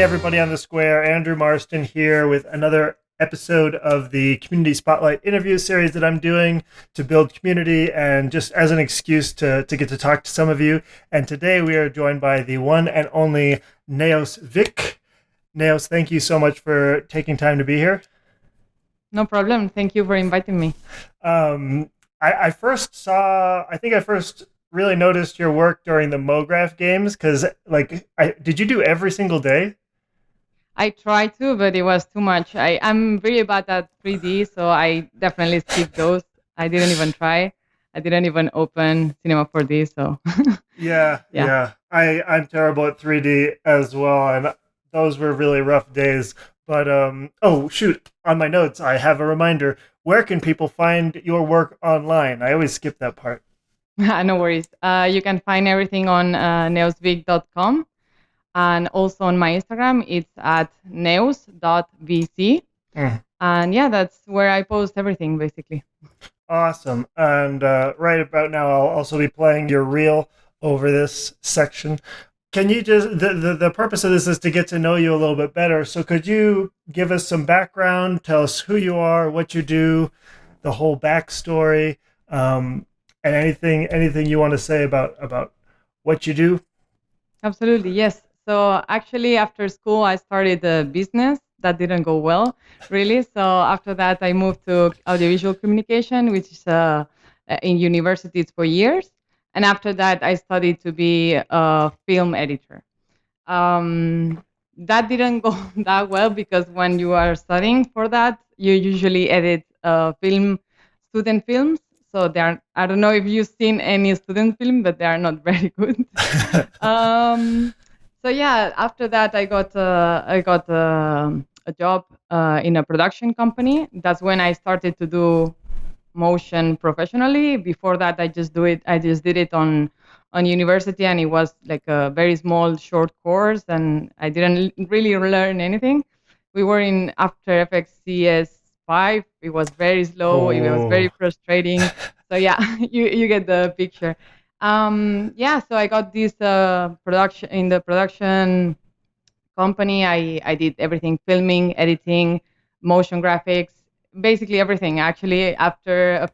everybody on the square. Andrew Marston here with another episode of the Community Spotlight interview series that I'm doing to build community and just as an excuse to get to talk to some of you. And today we are joined by the one and only Neus Vich. Neus, thank you so much for taking time to be here. No problem. Thank you for inviting me. I first really noticed your work during the MoGraph games because, did you do every single day? I tried to, but it was too much. I'm really bad at 3D, so I definitely skipped those. I didn't even try. I didn't even open Cinema 4D, so. Yeah. I'm terrible at 3D as well, and those were really rough days. But, oh, shoot, on my notes, I have a reminder. Where can people find your work online? I always skip that part. No worries. You can find everything on neusvich.com. And also on my Instagram, it's at neus.vc. And yeah, that's where I post everything, basically. Awesome. And right about now, I'll also be playing your reel over this section. Can you just, the purpose of this is to get to know you a little bit better. So could you give us some background, tell us who you are, what you do, the whole backstory, and anything you want to say about what you do? Absolutely, yes. So actually, after school, I started a business that didn't go well, really. So after that, I moved to audiovisual communication, which is in universities for years. And after that, I studied to be a film editor. That didn't go that well because when you are studying for that, you usually edit student films. So I don't know if you've seen any student film, but they are not very good. So yeah, after that, I got a job in a production company. That's when I started to do motion professionally. Before that, I just did it on university, and it was like a very small, short course, and I didn't really learn anything. We were in After Effects CS5. It was very slow. It was very frustrating. So yeah, you get the picture. So I got this production company. I did everything: filming, editing, motion graphics, basically everything. Actually, after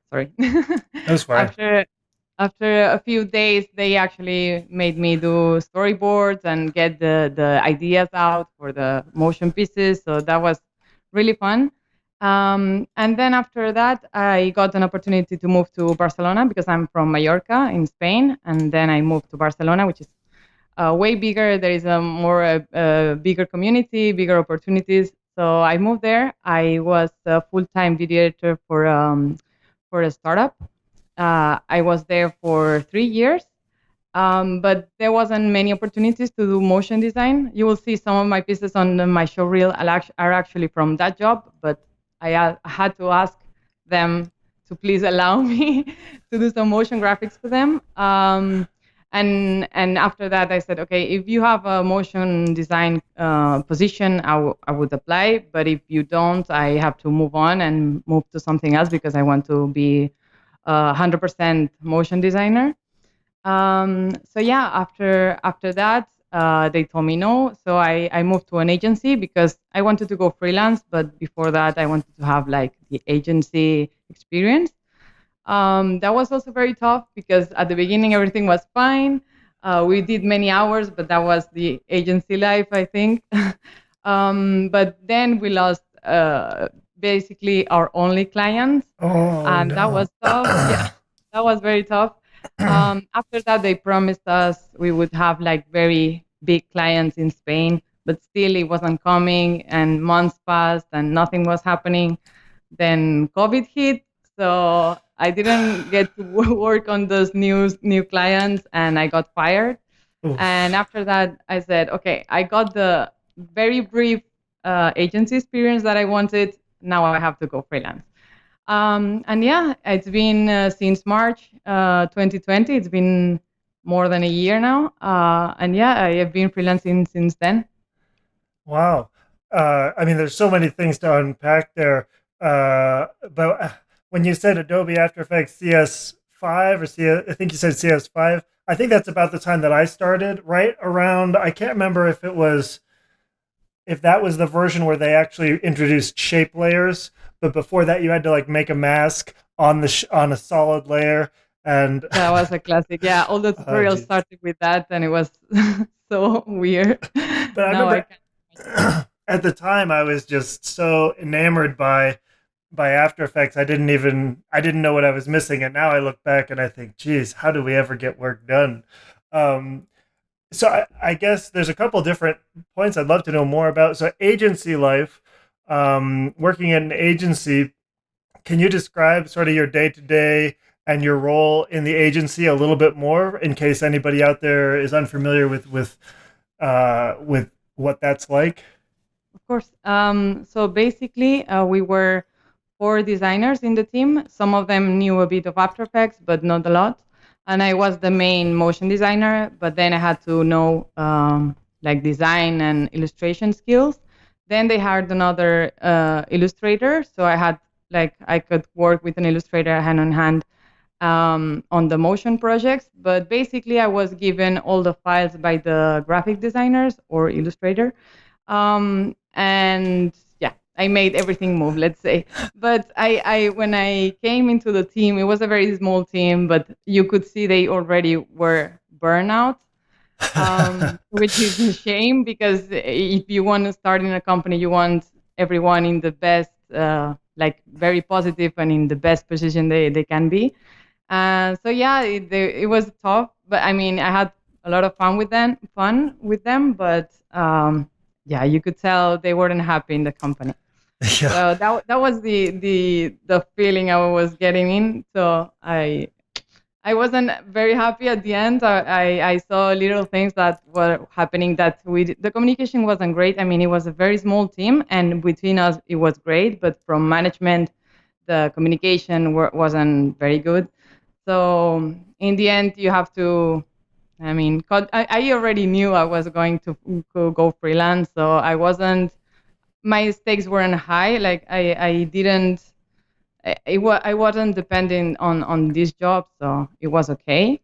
sorry, That's fine. after a few days, they actually made me do storyboards and get the ideas out for the motion pieces. So that was really fun. And then after that, I got an opportunity to move to Barcelona because I'm from Mallorca in Spain. And then I moved to Barcelona, which is way bigger. There is a bigger community, bigger opportunities. So I moved there. I was a full-time video editor for a startup. I was there for 3 years. But there wasn't many opportunities to do motion design. You will see some of my pieces on my show reel are actually from that job, but I had to ask them to please allow me to do some motion graphics for them. And after that, I said, okay, if you have a motion design position, I would apply. But if you don't, I have to move on and move to something else because I want to be 100% motion designer. So yeah, after that, they told me no. So I moved to an agency because I wanted to go freelance, but before that, I wanted to have like the agency experience. That was also very tough because at the beginning everything was fine. We did many hours, but that was the agency life, I think. But then we lost basically our only clients, and no. that was tough. Yeah, that was very tough. After that, they promised us we would have like very big clients in Spain, but still it wasn't coming, and months passed and nothing was happening. Then COVID hit, so I didn't get to work on those new clients, and I got fired. Oof. And after that, I said, okay, I got the very brief agency experience that I wanted. Now I have to go freelance. And yeah, it's been since March 2020. It's been more than a year now. And yeah, I have been freelancing since then. Wow. I mean, there's so many things to unpack there. But when you said Adobe After Effects CS5 or I think you said CS5, I think that's about the time that I started, right around, I can't remember if that was the version where they actually introduced shape layers, but before that you had to like make a mask on on a solid layer and That was a classic. Yeah, all the oh tutorials geez. started with that, and it was so weird. But I Now I remember can. at the time I was just so enamored by After Effects. I didn't know what I was missing, and now I look back and I think, geez, how do we ever get work done? Um, so I guess there's a couple different points I'd love to know more about. So agency life, working at an agency. Can you describe sort of your day to day and your role in the agency a little bit more, in case anybody out there is unfamiliar with what that's like? Of course. So basically, we were four designers in the team. Some of them knew a bit of After Effects, but not a lot. And I was the main motion designer, but then I had to know like design and illustration skills. Then they hired another illustrator, so I could work with an illustrator hand in hand on the motion projects. But basically, I was given all the files by the graphic designers or illustrator, and yeah, I made everything move, let's say. But I when I came into the team, it was a very small team, but you could see they already were burnout, which is a shame because if you want to start in a company, you want everyone in the best, like very positive and in the best position they can be. So yeah, it was tough, but I mean, I had a lot of fun with them, but yeah, you could tell they weren't happy in the company. Yeah. So that was the feeling I was getting in. So I wasn't very happy at the end. I saw little things that were happening that the communication wasn't great. I mean, it was a very small team, and between us it was great, but from management, the communication wasn't very good. So in the end, you have to. I mean, I already knew I was going to go freelance, so I wasn't. My stakes weren't high. Like I didn't. I wasn't depending on this job, so it was okay.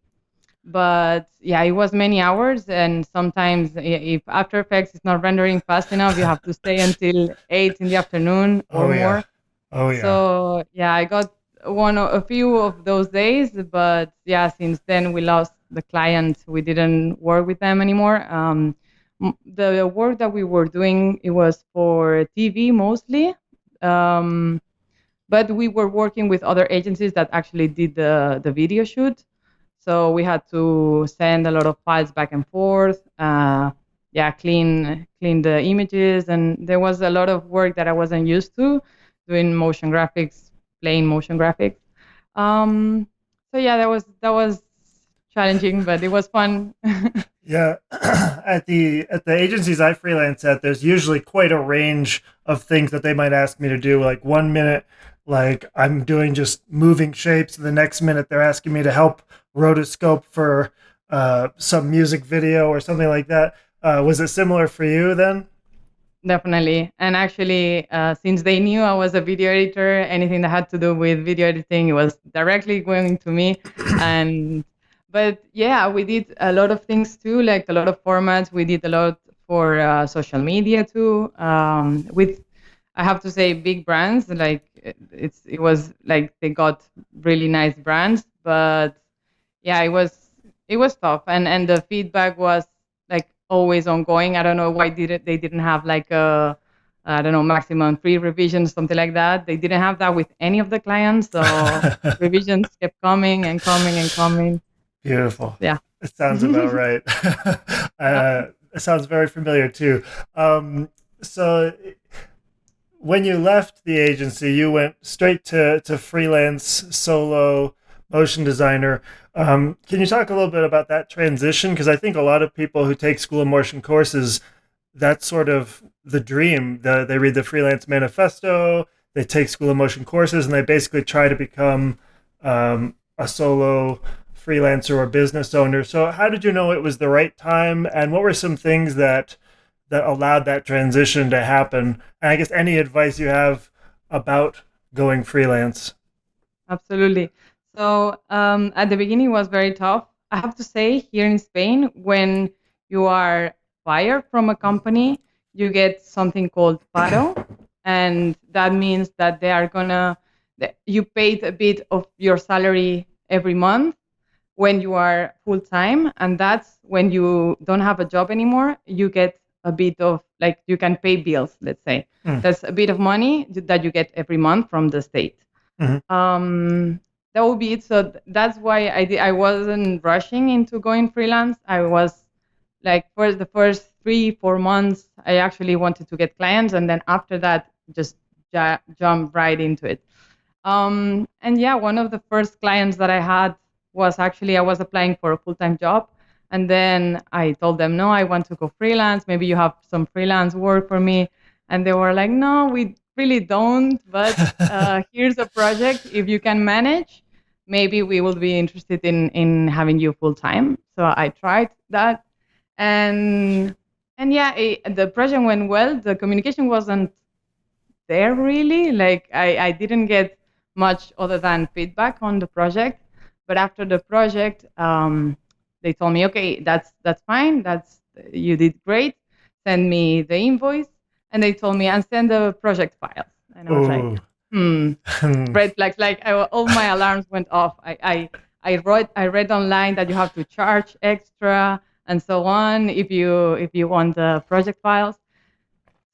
But yeah, it was many hours, and sometimes if After Effects is not rendering fast enough, you have to stay until 8 in the afternoon or Oh yeah. more. Oh yeah. So yeah, I got a few of those days, but yeah, since then we lost the client. We didn't work with them anymore. The work that we were doing, it was for TV mostly, um, but we were working with other agencies that actually did the video shoot. So we had to send a lot of files back and forth. Yeah, clean the images, and there was a lot of work that I wasn't used to doing motion graphics, plain motion graphics. Um, so yeah, that was challenging, but it was fun. Yeah, at the agencies I freelance at, there's usually quite a range of things that they might ask me to do. Like 1 minute, like I'm doing just moving shapes, and the next minute they're asking me to help rotoscope for some music video or something like that. Was it similar for you then? Definitely. And actually, since they knew I was a video editor, anything that had to do with video editing, it was directly going to me. And but yeah, we did a lot of things too, like a lot of formats. We did a lot for social media too. With I have to say, big brands like it was like they got really nice brands, but yeah, it was tough, and the feedback was like always ongoing. I don't know why they didn't have like a, I don't know, maximum 3 revisions, something like that. They didn't have that with any of the clients, so revisions kept coming and coming and coming. Beautiful. Yeah. It sounds about right. Yeah, It sounds very familiar too. So when you left the agency, you went straight to freelance solo motion designer. Can you talk a little bit about that transition? Because I think a lot of people who take school of motion courses, that's sort of the dream. They read the freelance manifesto, they take school of motion courses, and they basically try to become a solo freelancer or business owner. So, how did you know it was the right time, and what were some things that allowed that transition to happen? And I guess any advice you have about going freelance. absolutely. So at the beginning, it was very tough. I have to say, here in Spain, when you are fired from a company, you get something called paro, and that means that they are gonna that you paid a bit of your salary every month when you are full time, and that's when you don't have a job anymore. You get a bit of, like, you can pay bills. Let's say Mm, that's a bit of money that you get every month from the state. mhm. That would be it. So that's why I wasn't rushing into going freelance. I was like, for the first 3 4 months, I actually wanted to get clients, and then after that, just jump right into it. And yeah, one of the first clients that I had was actually, I was applying for a full-time job. And then I told them, no, I want to go freelance. Maybe you have some freelance work for me. And they were like, no, we really don't. But here's a project. If you can manage, maybe we will be interested in having you full time. So I tried that. And and yeah, the project went well. The communication wasn't there really. Like, I didn't get much other than feedback on the project. But after the project, they told me, okay, that's fine. You did great. Send me the invoice. And they told me, and send the project files. And I was like, Ooh. hmm, red flags. Like, all my alarms went off. I read online that you have to charge extra and so on if you want the project files.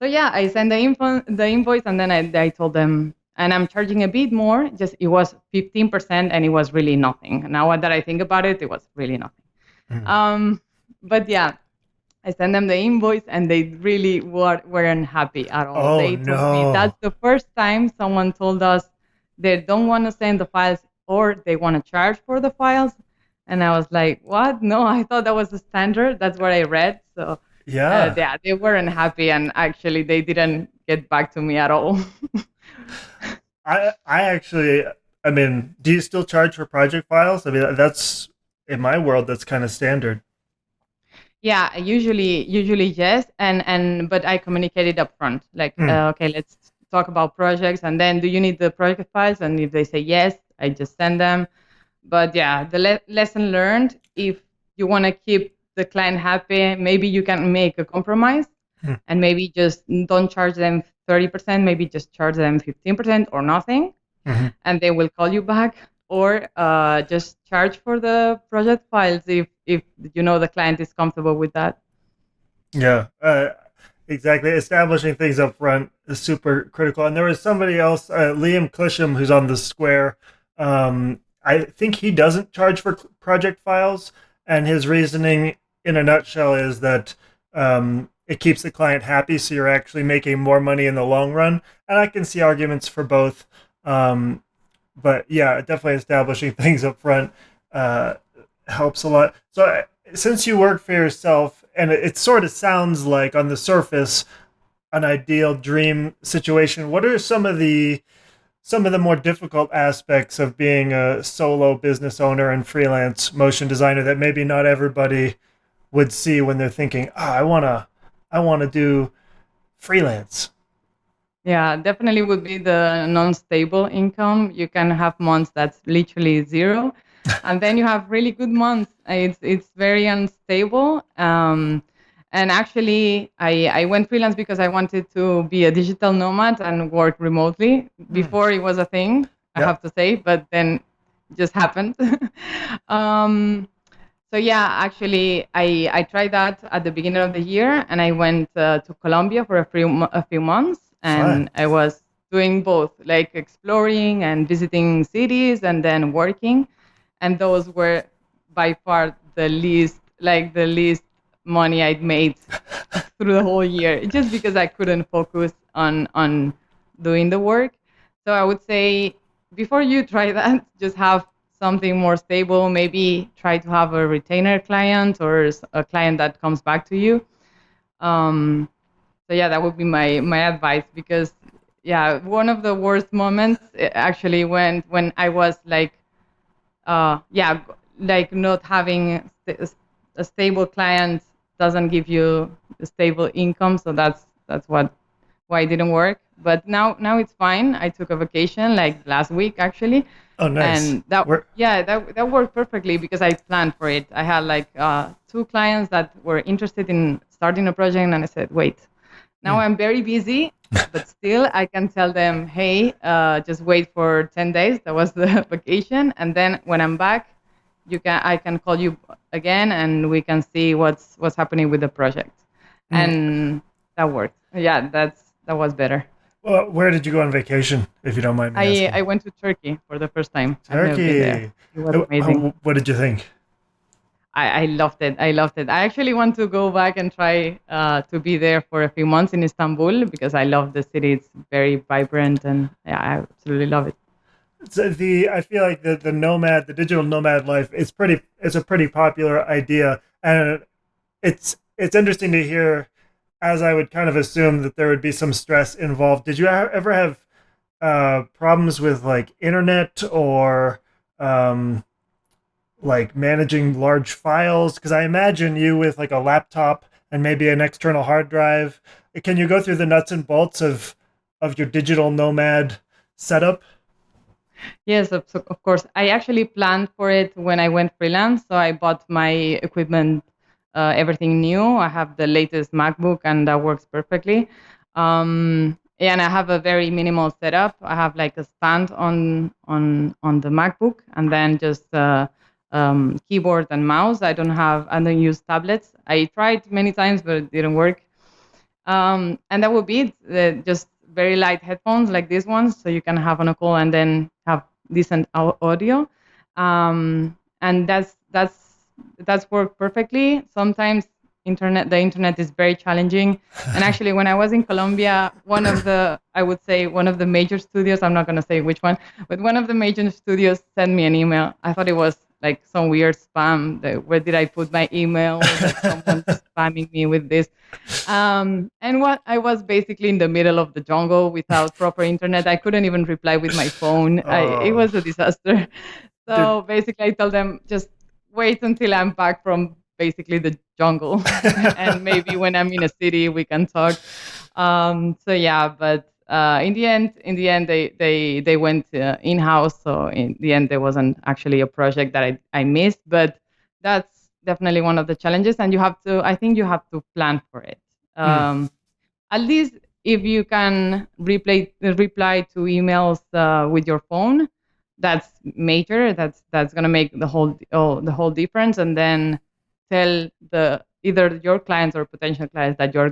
So yeah, I sent the invoice, and then I told them, and I'm charging a bit more. Just, it was 15%, and it was really nothing. Now that I think about it, it was really nothing. Mm. Um, but yeah, I sent them the invoice, and they really weren't happy at all. Oh They told me no. that's the first time someone told us they don't want to send the files, or they want to charge for the files. And I was like, what? No, I thought that was the standard. That's what I read. So Yeah. yeah, they weren't happy, and actually they didn't get back to me at all. I actually, I mean, do you still charge for project files? I mean, that's in my world that's kind of standard. Yeah, usually yes, and but I communicated up front, like, Mm, okay, let's talk about projects, and then, do you need the project files? And if they say yes, I just send them. But yeah, the lesson learned: if you want to keep the client happy, maybe you can make a compromise, mm, and maybe just don't charge them 30%, maybe just charge them 15% or nothing, mhm. and they will call you back, or just charge for the project files if you know the client is comfortable with that. Yeah, exactly. Establishing things up front is super critical. And there was somebody else, Liam Clisham, who's on the square. I think he doesn't charge for project files, and his reasoning, in a nutshell, is that it keeps the client happy, so you're actually making more money in the long run. And I can see arguments for both. Um, but yeah, definitely establishing things up front uh, helps a lot. So since you work for yourself, and it sort of sounds like on the surface an ideal dream situation, what are some of the more difficult aspects of being a solo business owner and freelance motion designer that maybe not everybody would see when they're thinking, I want to do freelance. Yeah, definitely would be the non-stable income. You can have months that's literally zero, and then you have really good months. It's very unstable. And actually, I went freelance because I wanted to be a digital nomad and work remotely. Hmm. Before it was a thing, I Yeah. have to say, but then it just happened. um, so yeah, actually, I tried that at the beginning of the year, and I went to Colombia for a few months, Fun. and I was doing both, like exploring and visiting cities, and then working, and those were by far the least money I'd made through the whole year, just because I couldn't focus on doing the work. So I would say, before you try that, just have something more stable. Maybe try to have a retainer client, or a client that comes back to you. Um, so yeah, that would be my advice, because yeah, one of the worst moments, actually, when I was like, yeah, like, not having a stable client doesn't give you a stable income. So that's why it didn't work. But now it's fine. I took a vacation like last week, actually, Oh, nice. And that, Where? yeah, that worked perfectly because I planned for it. I had like two clients that were interested in starting a project, and I said, wait, now Mm. I'm very busy, but still I can tell them, hey, just wait for 10 days. That was the vacation. And then when I'm back, I can call you again and we can see what's happening with the project. Mm. And that worked. Yeah, that was better. Well, where did you go on vacation, if you don't mind me I asking? went to Turkey for the first time. I've never been there. Turkey. It was amazing. What did you think? I loved it. I loved it. I actually want to go back and try to be there for a few months in Istanbul because I love the city. It's very vibrant and yeah, I absolutely love it. So I feel like the digital nomad life, it's a pretty popular idea, and it's interesting to hear, as I would kind of assume that there would be some stress involved. Did you ever have problems with like internet or um, like managing large files? Because I imagine you with like a laptop and maybe an external hard drive. Can you go through the nuts and bolts of your digital nomad setup? Yes, of course. I actually planned for it when I went freelance. So I bought my equipment, everything new. I have the latest MacBook, and that works perfectly. Yeah, and I have a very minimal setup. I have like a stand on the MacBook, and then just keyboard and mouse. I don't use tablets. I tried many times, but it didn't work. And that would be it. Just very light headphones like these ones, so you can have on a call and then have decent audio. And that's worked perfectly. Sometimes the internet is very challenging. And actually, when I was in Colombia, I would say one of the major studios, I'm not going to say which one, but one of the major studios sent me an email. I thought it was like some weird spam. Where did I put my email? That someone spamming me with this. And what I was basically in the middle of the jungle without proper internet. I couldn't even reply with my phone. It Oh, was a disaster. did So basically, I told them just wait until I'm back from basically the jungle, and maybe when I'm in a city, we can talk. So yeah, but in the end, they went in house. So in the end, there wasn't actually a project that I missed, but that's definitely one of the challenges, and I think you have to plan for it. mm, Um, at least if you can reply to emails with your phone, that's major. That's gonna make the whole difference. And then tell the either your clients or potential clients that you're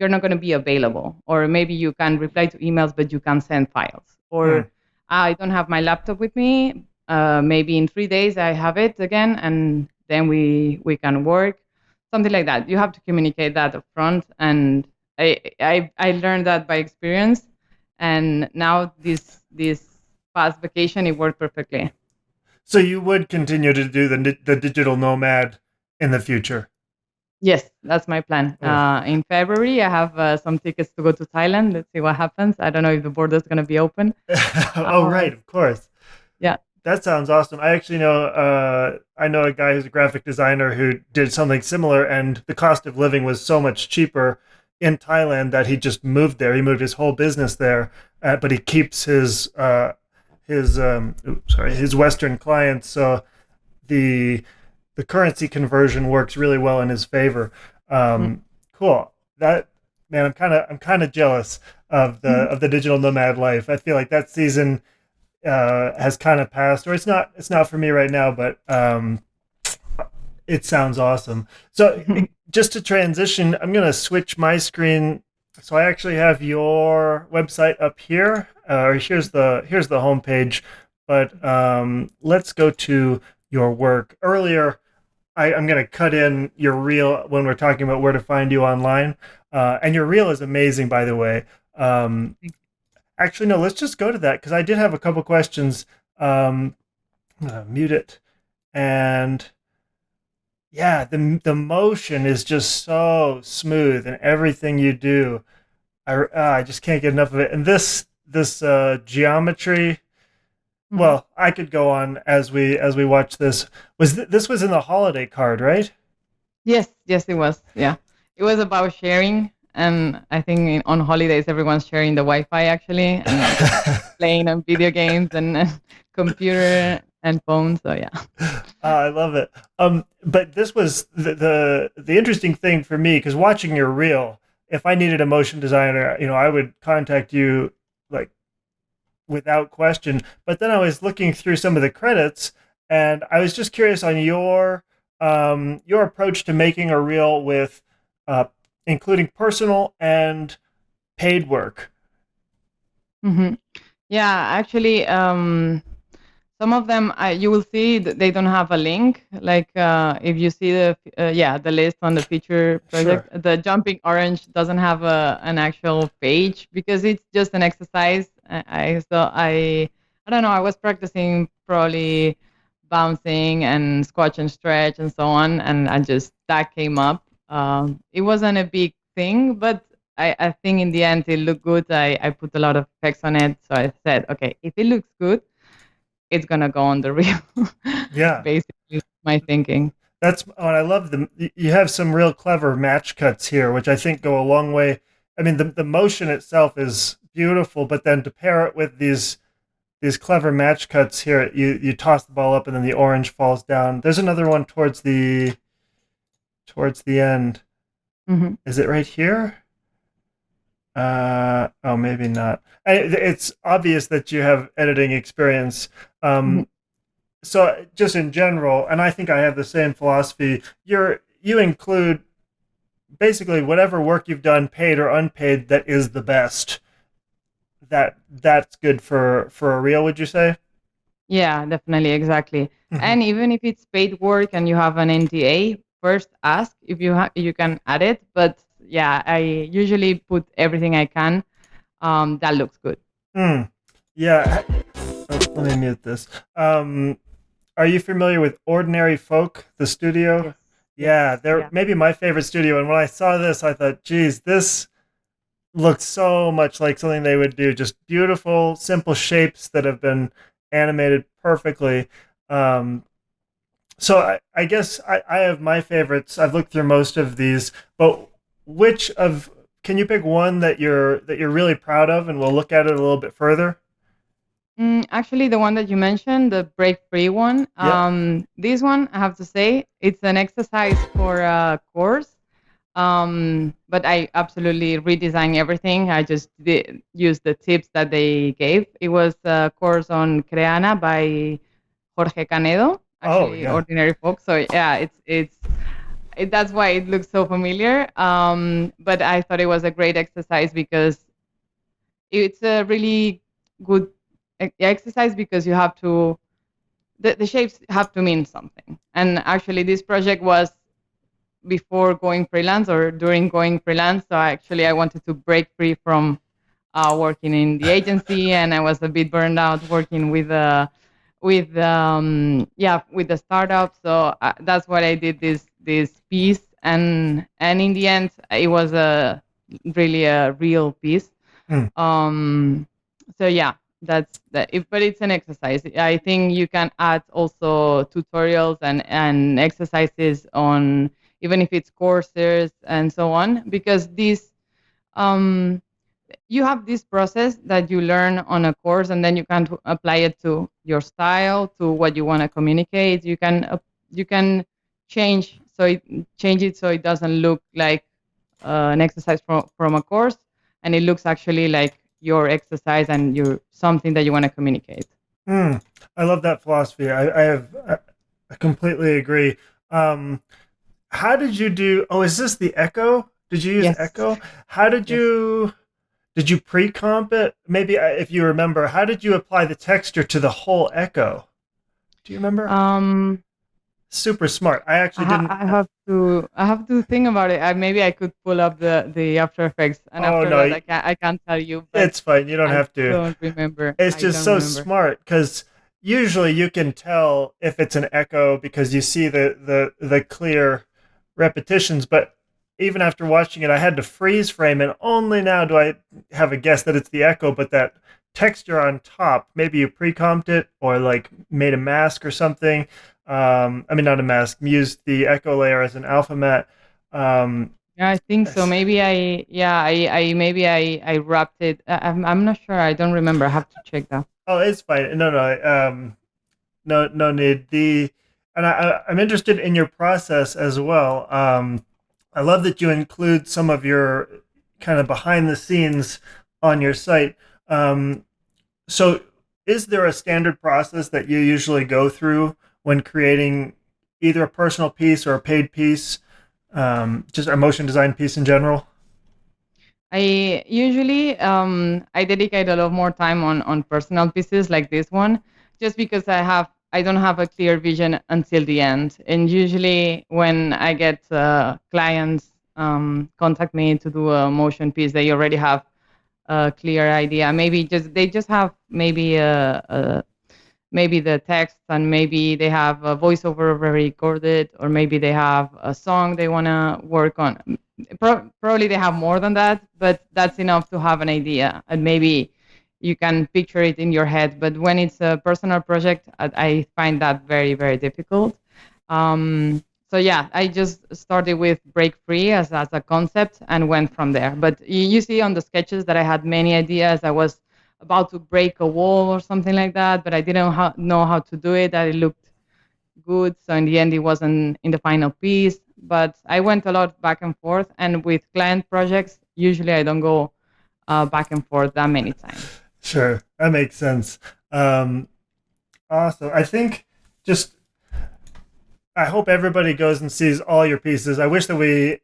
not gonna be available, or maybe you can reply to emails but you can send files, mm. or I don't have my laptop with me. Maybe in 3 days I have it again, and then we can work, something like that. You have to communicate that up front, and I learned that by experience, and now this past vacation it worked perfectly. So you would continue to do the digital nomad in the future? Yes, that's my plan. Oh, In February, I have some tickets to go to Thailand. Let's see what happens. I don't know if the border is going to be open. oh, Um, right, of course. yeah. That sounds awesome. I actually know I know a guy who's a graphic designer who did something similar, and the cost of living was so much cheaper in Thailand that he just moved there. He moved his whole business there, but he keeps his Western clients. So the the currency conversion works really well in his favor. Mm. Cool. That man, I'm kind of jealous of the digital nomad life. I feel like that season has kind of passed, or it's not for me right now, but it sounds awesome. So just to transition, I'm gonna switch my screen. So I actually have your website up here. Here's the homepage, but let's go to your work. Earlier, I'm gonna cut in your reel when we're talking about where to find you online, and your reel is amazing, by the way. Um, Actually, no, let's just go to that because I did have a couple questions. I'm gonna mute it, and yeah, the motion is just so smooth, and everything you do, I just can't get enough of it. And this geometry. Mhm. Well, I could go on as we watch this. This was in the holiday card, right? Yes, yes, it was. Yeah, it was about sharing. and I think on holidays everyone's sharing the Wi-Fi actually, and just playing on video games and computer and phone. So yeah. I love it. But this was the interesting thing for me because watching your reel, if I needed a motion designer, I would contact you like without question. But then I was looking through some of the credits, and I was just curious on your approach to making a reel with uh, including personal and paid work. hmm Yeah, actually, some of them you will see they don't have a link. Like if you see the list on the feature project, Sure. the jumping orange doesn't have an actual page because it's just an exercise. I don't know. I was practicing probably bouncing and squash and stretch and so on, and I just that came up. It wasn't a big thing, but I think in the end it looked good. I put a lot of effects on it, so I said, okay, if it looks good, it's gonna go on the reel. Yeah. Basically, my thinking. I love them. You have some real clever match cuts here, which I think go a long way. I mean, the motion itself is beautiful, but then to pair it with these clever match cuts here, you toss the ball up and then the orange falls down. There's another one towards the end. hmm Is it right here? Oh, maybe not. It's obvious that you have editing experience. hmm So just in general, and I think I have the same philosophy. You include basically whatever work you've done, paid or unpaid, that is the best. That's good for a reel. Would you say? Yeah, definitely, exactly. Mm-hmm. And even if it's paid work and you have an NDA, first ask if you can add it. But yeah, I usually put everything I can. That looks good. Mm. Yeah. Oh, let me mute this. Um, are you familiar with Ordinary Folk, the studio? Yes. Yes. Yeah, they're Yeah. maybe my favorite studio. And when I saw this, I thought, geez, this looked so much like something they would do. Just beautiful, simple shapes that have been animated perfectly. Um, so I guess I have my favorites. I've looked through most of these, but which of can you pick one that you're really proud of, and we'll look at it a little bit further? Actually, the one that you mentioned, the break free one, Yep. this one, I have to say, it's an exercise for a course. But I absolutely redesigned everything. I just used the tips that they gave. It was a course on Creana by Jorge Canedo, Oh actually, yeah. Ordinary Folk. So yeah, that's why it looks so familiar. But I thought it was a great exercise because it's a really good exercise because you have to the shapes have to mean something. And actually, this project was before going freelance or during going freelance. So I wanted to break free from working in the agency, and I was a bit burned out working with the startup. So that's what I did this piece, and in the end, it was a really a real piece. Mm. Um, so yeah, that's that. But it's an exercise. I think you can add also tutorials and exercises on even if it's courses and so on, because this um, you have this process that you learn on a course, and then you can apply it to your style, to what you want to communicate. You can change it so it doesn't look like an exercise from a course, and it looks actually like your exercise and your something that you want to communicate. Mm. I love that philosophy. I completely agree. Um, how did you do? Oh, is this the echo? Did you use Yes. echo? How Yes. did you pre-comp it? Maybe if you remember, how did you apply the texture to the whole echo? Do you remember? Um, Super smart. I actually didn't. I have to think about it. Maybe I could pull up the After Effects, and Oh after no, that I can't tell you, but it's fine. You don't I have to. don't remember. It's I just don't so remember. smart because usually you can tell if it's an echo because you see the clear repetitions. But even after watching it, I had to freeze frame, and only now do I have a guess that it's the echo. But that texture on top, maybe you pre-comped it or like made a mask or something. I mean, not a mask. Used the echo layer as an alpha matte. Um, Yeah, I think so. Yes. Maybe I maybe I wrapped it. I'm not sure. I don't remember. I have to check that. Oh, it's fine. No, no, no need. And I'm interested in your process as well. I love that you include some of your kind of behind the scenes on your site. Um, so, is there a standard process that you usually go through when creating either a personal piece or a paid piece, just a motion design piece in general? I usually I dedicate a lot more time on personal pieces like this one, just because I don't have a clear vision until the end. And usually when I get clients contact me to do a motion piece, they already have a clear idea. Maybe just they just have maybe the text, and maybe they have a voiceover already recorded, or maybe they have a song they want to work on. Probably they have more than that, but that's enough to have an idea, and maybe you can picture it in your head. But when it's a personal project, I find that very, very difficult. So yeah, I just started with break free as a concept and went from there. But you see on the sketches that I had many ideas. I was about to break a wall or something like that, but I didn't know how to do it. That it looked good, so in the end, it wasn't in the final piece. But I went a lot back and forth, and with client projects, usually I don't go back and forth that many times. Sure, that makes sense. Um, Awesome. I think just I hope everybody goes and sees all your pieces. I wish that we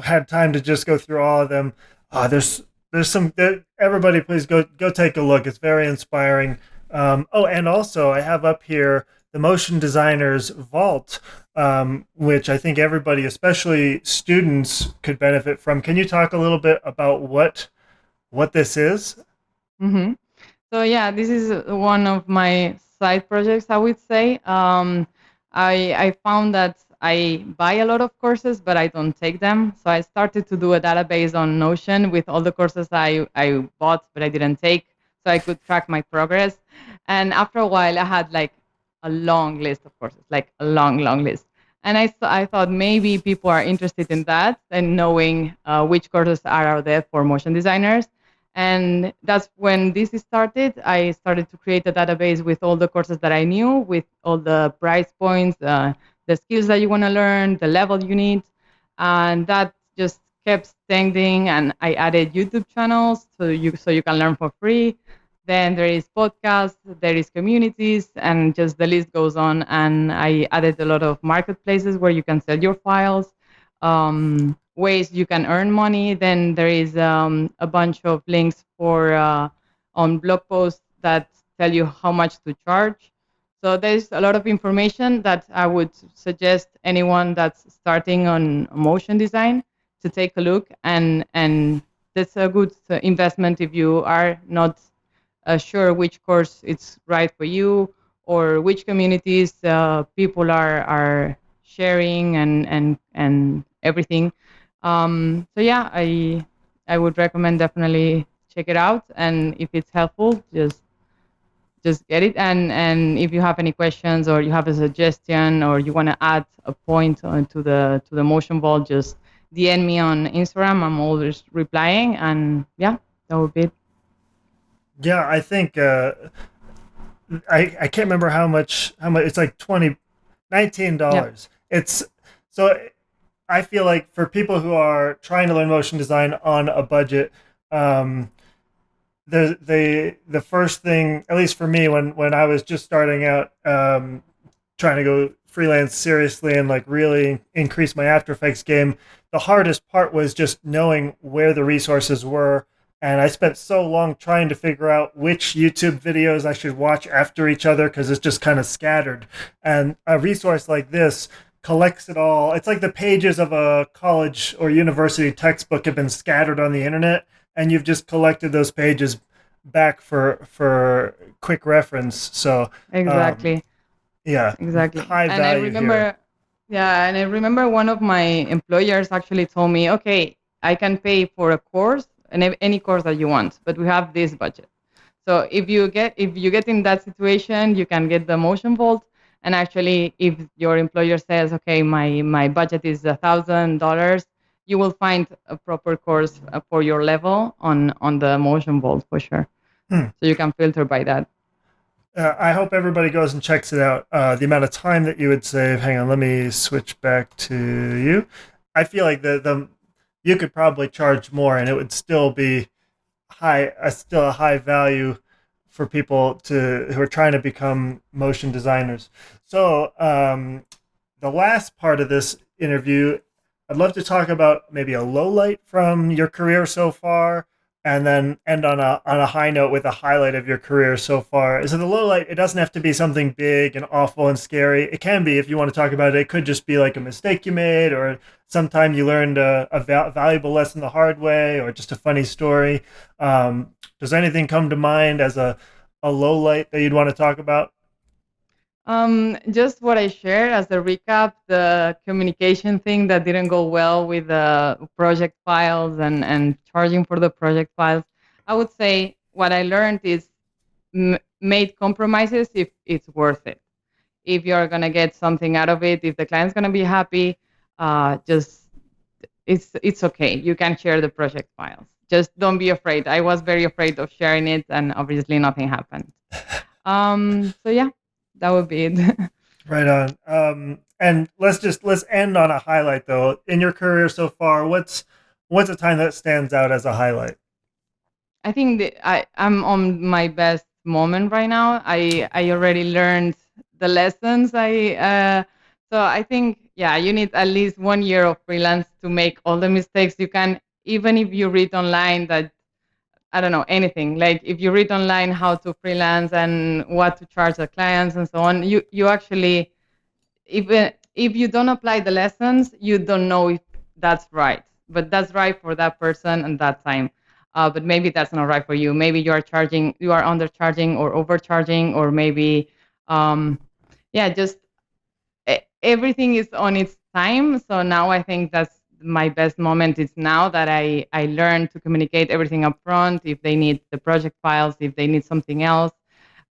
had time to just go through all of them. There's some everybody please go take a look. It's very inspiring. Oh, and also I have up here the motion designers vault, which I think everybody, especially students, could benefit from. Can you talk a little bit about what this is? Hmm. So yeah, this is one of my side projects, I would say. I found that I buy a lot of courses, but I don't take them. So I started to do a database on Notion with all the courses I bought, but I didn't take, so I could track my progress. And after a while, I had like a long list of courses, like a long, long list. And I thought maybe people are interested in that and knowing which courses are out there for motion designers. And that's when this started. I started to create a database with all the courses that I knew, with all the price points, the skills that you want to learn, the level you need. And that just kept standing. And I added YouTube channels so you can learn for free. Then there is podcasts, there is communities, and just the list goes on. And I added a lot of marketplaces where you can sell your files, ways you can earn money. Then there is a bunch of links for on blog posts that tell you how much to charge. So there's a lot of information that I would suggest anyone that's starting on motion design to take a look, and that's a good investment if you are not sure which course it's right for you, or which communities people are sharing and everything. So yeah, I would recommend definitely check it out, and if it's helpful, just get it. And if you have any questions, or you have a suggestion, or you want to add a point to the motion vault, just DM me on Instagram. I'm always replying, and yeah, that would be it. Yeah, I think I can't remember how much it's like 20 nineteen Yeah. dollars. It's so I feel like for people who are trying to learn motion design on a budget, um, the first thing, at least for me, when I was just starting out, trying to go freelance seriously and like really increase my After Effects game, the hardest part was just knowing where the resources were. And I spent so long trying to figure out which YouTube videos I should watch after each other because it's just kind of scattered. And a resource like this collects it all. It's like the pages of a college or university textbook have been scattered on the internet, and you've just collected those pages back for quick reference. So um, Exactly. yeah, Exactly. high And I value here. remember, yeah, and I remember one of my employers actually told me, okay, I can pay for a course and any course that you want, but we have this budget. So if you get in that situation, you can get the motion vault. And actually, if your employer says, okay, my budget is $1,000, you will find a proper course for your level on the motion vault for sure. Hmm. So you can filter by that. I hope everybody goes and checks it out. The amount of time that you would save. Hang on, let me switch back to you. I feel like the you could probably charge more, and it would still be still a high value for people who are trying to become motion designers. So the last part of this interview, I'd love to talk about maybe a low light from your career so far, and then end on a high note with a highlight of your career so far. So the low light, it doesn't have to be something big and awful and scary. It can be, if you want to talk about it. It could just be like a mistake you made, or sometime you learned a valuable lesson the hard way, or just a funny story. Does anything come to mind as a low light that you'd want to talk about? Just what I shared as a recap, the communication thing that didn't go well with the project files and charging for the project files. I would say what I learned is made compromises if it's worth it. If you're gonna get something out of it, if the client's gonna be happy, just it's okay. You can share the project files. Just don't be afraid. I was very afraid of sharing it, and obviously nothing happened. So yeah, that would be it. Right on. And let's end on a highlight though. In your career so far, what's a time that stands out as a highlight? I think I'm on my best moment right now. I already learned the lessons. So I think yeah, you need at least 1 year of freelance to make all the mistakes you can. Even if you read online that I don't know anything. Like if you read online how to freelance and what to charge the clients and so on, you actually even if you don't apply the lessons, you don't know if that's right. But that's right for that person and that time. But maybe that's not right for you. Maybe you are undercharging or overcharging, or maybe, yeah, just everything is on its time. So now I think that's my best moment is now that I learned to communicate everything up front. If they need the project files, if they need something else,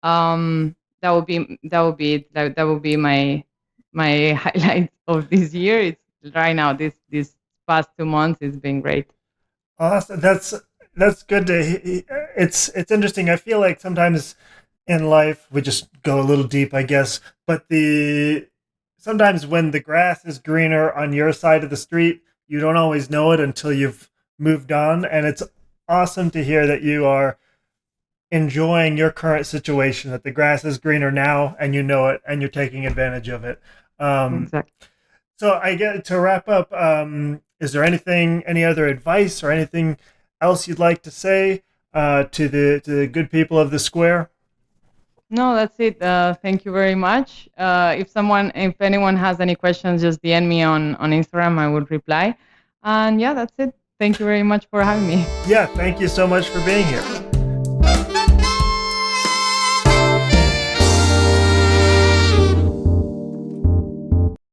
that would be my highlight of this year. It's right now. This past 2 months, it's been great. Awesome. That's good to. It's interesting. I feel like sometimes in life we just go a little deep, I guess. But the sometimes when the grass is greener on your side of the street, you don't always know it until you've moved on. And it's awesome to hear that you are enjoying your current situation, that the grass is greener now and you know it and you're taking advantage of it. Um, Exactly. so I get to wrap up. Is there any other advice or anything else you'd like to say to the good people of the square? No, that's it. Thank you very much. If anyone has any questions, just DM me on Instagram. I would reply. And yeah, that's it. Thank you very much for having me. Yeah, thank you so much for being here.